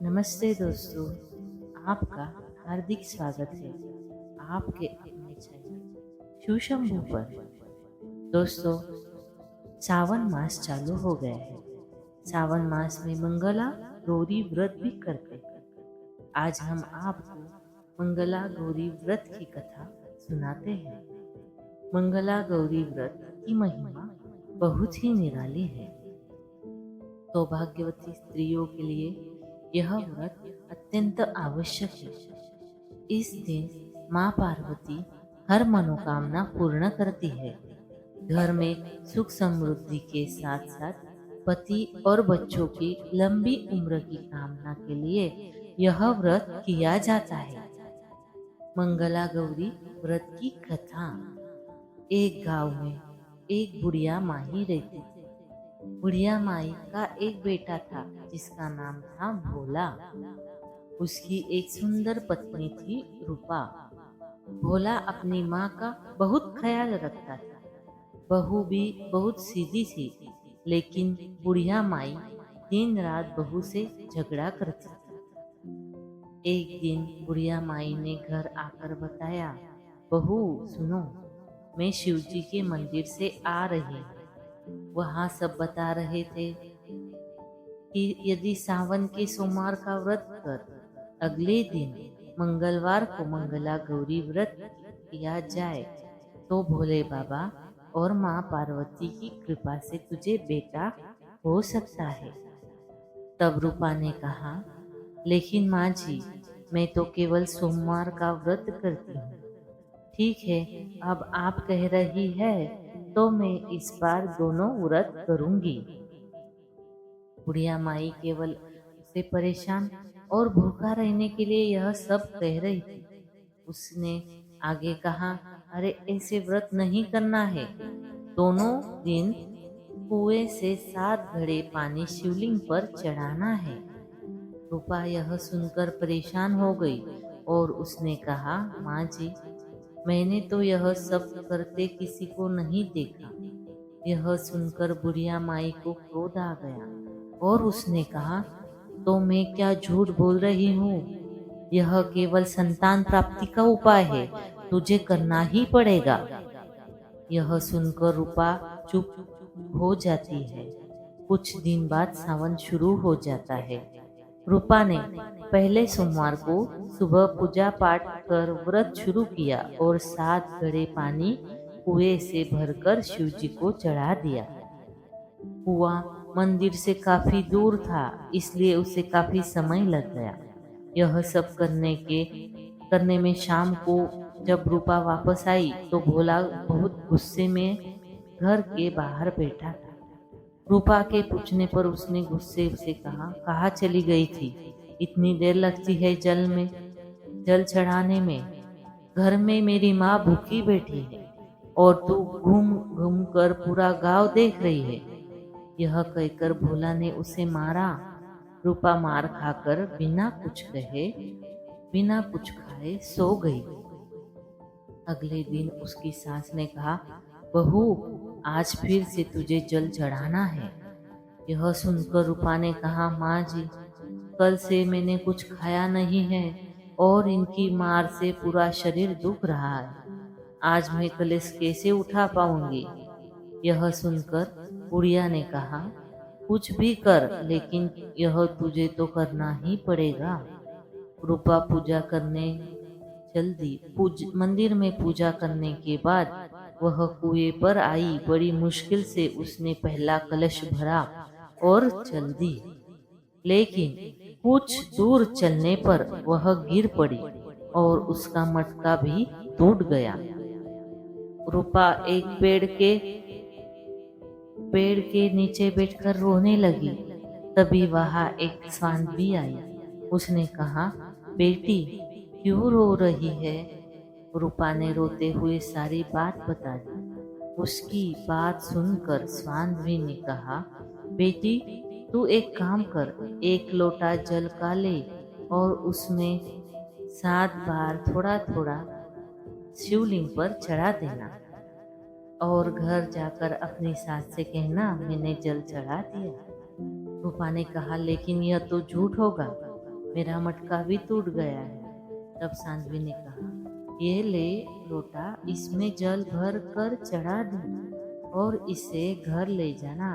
नमस्ते दोस्तों, आपका हार्दिक स्वागत है आपके अपने चैनल शिवशंभू पर। दोस्तों, सावन मास चालू हो गया है। सावन मास में मंगला गौरी व्रत भी करते हैं। आज हम आपको मंगला गौरी व्रत की कथा सुनाते हैं। मंगला गौरी व्रत की महिमा बहुत ही निराली है। सौभाग्यवती स्त्रियों के लिए यह व्रत अत्यंत आवश्यक है। इस दिन माँ पार्वती हर मनोकामना पूर्ण करती है। घर में सुख समृद्धि के साथ साथ पति और बच्चों की लंबी उम्र की कामना के लिए यह व्रत किया जाता है। मंगला गौरी व्रत की कथा। एक गांव में एक बुढ़िया माही रहती थी। बुढ़िया माई का एक बेटा था जिसका नाम था भोला। उसकी एक सुंदर पत्नी थी रूपा। भोला अपनी माँ का बहुत ख्याल रखता था। बहू भी बहुत सीधी थी, लेकिन बुढ़िया माई दिन रात बहू से झगड़ा करती थी। एक दिन बुढ़िया माई ने घर आकर बताया, बहू सुनो, मैं शिवजी के मंदिर से आ रही हूँ। वहाँ सब बता रहे थे कि यदि सावन के सोमवार का व्रत कर अगले दिन मंगलवार को मंगला गौरी व्रत किया जाए तो भोले बाबा और माँ पार्वती की कृपा से तुझे बेटा हो सकता है। तब रूपा ने कहा, लेकिन माँ जी, मैं तो केवल सोमवार का व्रत करती हूँ। ठीक है, अब आप कह रही है तो मैं इस बार दोनों व्रत करूंगी। बुढ़िया माई केवल उसे परेशान और भूखा रहने के लिए यह सब कह रही थी। उसने आगे कहा, अरे ऐसे व्रत नहीं करना है। दोनों दिन कुएं से 7 घड़े पानी शिवलिंग पर चढ़ाना है। रूपा यह सुनकर परेशान हो गई और उसने कहा, माँ जी, मैंने तो यह सब करते किसी को नहीं देखा। यह सुनकर बुढ़िया माई को क्रोध आ गया और उसने कहा, तो मैं क्या झूठ बोल रही हूँ? यह केवल संतान प्राप्ति का उपाय है, तुझे करना ही पड़ेगा। यह सुनकर रूपा चुप हो जाती है। कुछ दिन बाद सावन शुरू हो जाता है। रूपा ने पहले सोमवार को सुबह पूजा पाठ कर व्रत शुरू किया और 7 घड़े पानी कुएं से भरकर शिवजी को चढ़ा दिया। कुआं मंदिर से काफी दूर था, इसलिए उसे काफी समय लग गया। यह सब करने में शाम को जब रूपा वापस आई तो भोला बहुत गुस्से में घर के बाहर बैठा था। रूपा के पूछने पर उसने गुस्से से कहा, कहाँ चली गई थी? इतनी देर लगती है जल चढ़ाने में। घर में मेरी माँ भूखी बैठी है और तू घूम घूम कर पूरा गांव देख रही है। यह कहकर भोला ने उसे मारा। रूपा मार खाकर बिना कुछ कहे बिना कुछ खाए सो गई। अगले दिन उसकी सास ने कहा, बहू, आज फिर से तुझे जल चढ़ाना है। यह सुनकर रूपा ने कहा, माँ जी, कल से मैंने कुछ खाया नहीं है और इनकी मार से पूरा शरीर दुख रहा है। आज मैं कलश कैसे उठा पाऊंगी? यह सुनकर बुढ़िया ने कहा, कुछ भी कर, लेकिन यह तुझे तो करना ही पड़ेगा। रूपा मंदिर में पूजा करने के बाद वह कुएं पर आई। बड़ी मुश्किल से उसने पहला कलश भरा और चल दी, लेकिन कुछ दूर चलने पर वह गिर पड़ी और उसका मटका भी टूट गया। रूपा एक पेड़ के नीचे बैठकर रोने लगी। तभी वहां एक सांड भी आई। उसने कहा, बेटी, क्यों रो रही है? रूपा ने रोते हुए सारी बात बता दी। उसकी बात सुनकर स्वांधवी ने कहा, बेटी, तू एक काम कर, एक लोटा जल का ले और उसमें 7 बार थोड़ा थोड़ा शिवलिंग पर चढ़ा देना और घर जाकर अपनी सास से कहना, मैंने जल चढ़ा दिया। रूपा ने कहा, लेकिन यह तो झूठ होगा। मेरा मटका भी टूट गया है। तब साध्वी ने कहा, ये ले लोटा, इसमें जल भर कर चढ़ा दे और इसे घर ले जाना,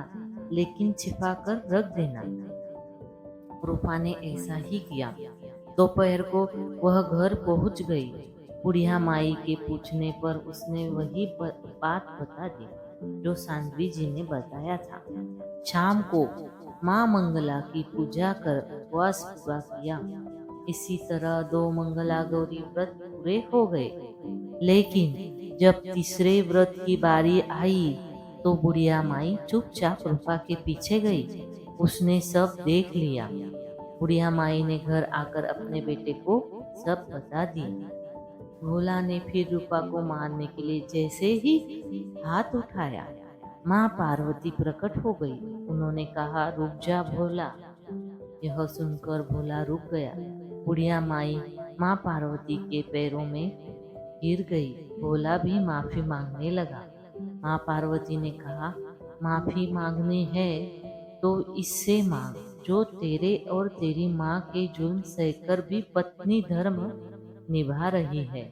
लेकिन छिपा कर रख देना। रूपा ने ऐसा ही किया। दोपहर को वह घर पहुंच गई। बुढ़िया माई के पूछने पर उसने वही बात बता दी जो साध्वी जी ने बताया था। शाम को माँ मंगला की पूजा कर उपवास पूरा किया। इसी तरह 2 मंगला गौरी व्रत पूरे हो गए। लेकिन जब तीसरे व्रत की बारी आई तो बुढ़िया माई चुपचाप रूपा के पीछे गई। उसने सब देख लिया। बुढ़िया माई ने घर आकर अपने बेटे को सब बता दिया। भोला ने फिर रूपा को मारने के लिए जैसे ही हाथ उठाया, माँ पार्वती प्रकट हो गई। उन्होंने कहा, रुक जा भोला। यह सुनकर भोला रुक गया। बुढ़िया माई माँ पार्वती के पैरों में गिर गई। भोला भी माफी मांगने लगा। माँ पार्वती ने कहा, माफी मांगनी है तो इससे मांग जो तेरे और तेरी माँ के जुल्म सहकर भी पत्नी धर्म निभा रही है।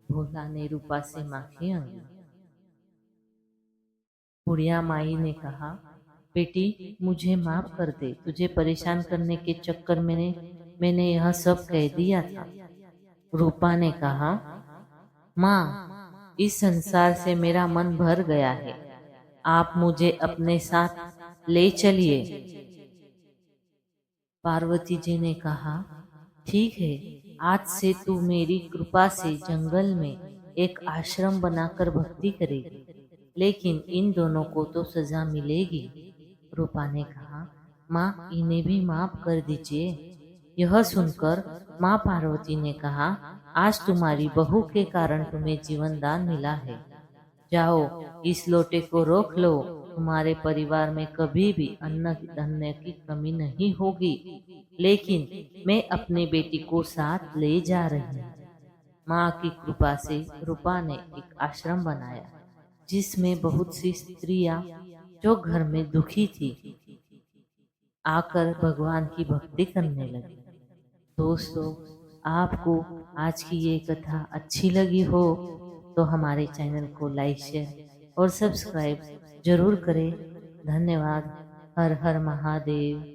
भोला ने रूपा से माफी मांगी। बुढ़िया माई ने कहा, बेटी मुझे माफ कर दे, तुझे परेशान करने के चक्कर में मैंने यह सब कह दिया था। रूपा ने कहा, माँ इस संसार से मेरा मन भर गया है, आप मुझे अपने साथ ले चलिए। पार्वती जी ने कहा, ठीक है, आज से तू मेरी कृपा से जंगल में एक आश्रम बनाकर भक्ति करेगी, लेकिन इन दोनों को तो सजा मिलेगी। रूपा ने कहा, माँ इन्हें भी माफ कर दीजिए। यह सुनकर माँ पार्वती ने कहा, आज तुम्हारी बहू के कारण तुम्हें जीवन दान मिला है। जाओ इस लोटे को रोक लो, तुम्हारे परिवार में कभी भी अन्न धन्य की कमी नहीं होगी। लेकिन मैं अपनी बेटी को साथ ले जा रही हूँ। माँ की कृपा से रूपा ने एक आश्रम बनाया जिसमें बहुत सी स्त्रियां जो घर में दुखी थी आकर भगवान की भक्ति करने लगी। दोस्तों, आपको आज की ये कथा अच्छी लगी हो तो हमारे चैनल को लाइक, शेयर और सब्सक्राइब जरूर करें। धन्यवाद। हर हर महादेव।